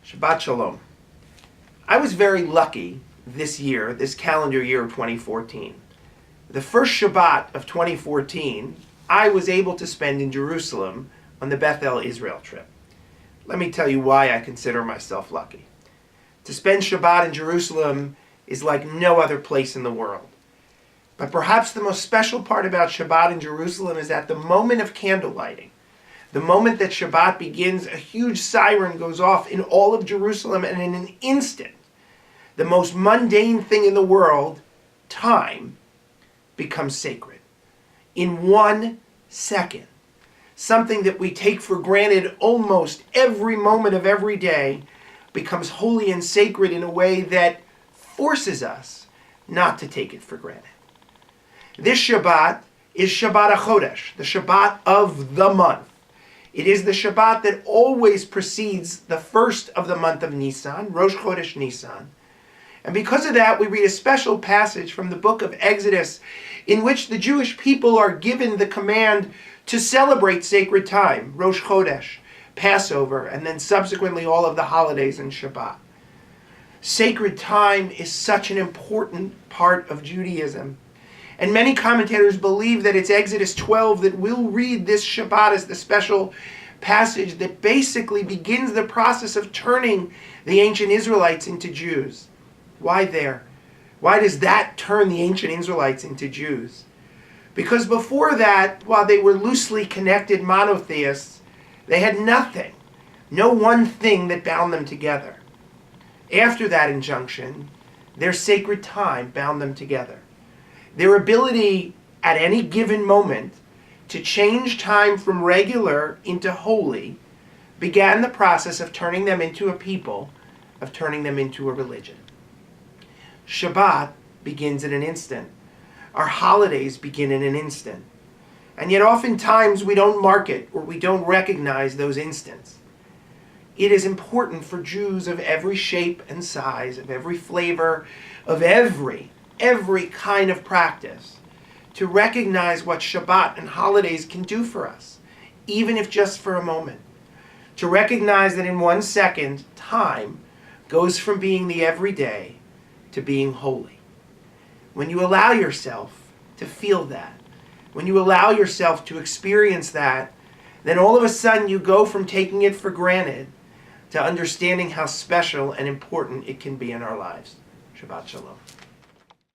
Shabbat Shalom. I was very lucky this year, this calendar year of 2014. The first Shabbat of 2014, I was able to spend in Jerusalem on the Beth Israel trip. Let me tell you why I consider myself lucky. To spend Shabbat in Jerusalem is like no other place in the world. But perhaps the most special part about Shabbat in Jerusalem is at the moment of candle lighting. The moment that Shabbat begins, a huge siren goes off in all of Jerusalem, and in an instant, the most mundane thing in the world, time, becomes sacred. In 1 second, something that we take for granted almost every moment of every day becomes holy and sacred in a way that forces us not to take it for granted. This Shabbat is Shabbat HaChodesh, the Shabbat of the month. It is the Shabbat that always precedes the first of the month of Nisan, Rosh Chodesh Nisan. And because of that, we read a special passage from the book of Exodus in which the Jewish people are given the command to celebrate sacred time, Rosh Chodesh, Passover, and then subsequently all of the holidays and Shabbat. Sacred time is such an important part of Judaism. And many commentators believe that it's Exodus 12 that we'll read this Shabbat as the special passage that basically begins the process of turning the ancient Israelites into Jews. Why there? Why does that turn the ancient Israelites into Jews? Because before that, while they were loosely connected monotheists, they had nothing, no one thing that bound them together. After that injunction, their sacred time bound them together. Their ability at any given moment to change time from regular into holy began the process of turning them into a people, of turning them into a religion. Shabbat begins in an instant. Our holidays begin in an instant. And yet oftentimes we don't mark it or we don't recognize those instants. It is important for Jews of every shape and size, of every flavor, of every kind of practice, to recognize what Shabbat and holidays can do for us, even if just for a moment. To recognize that in 1 second, time goes from being the everyday to being holy. When you allow yourself to feel that, when you allow yourself to experience that, then all of a sudden you go from taking it for granted to understanding how special and important it can be in our lives. Shabbat Shalom.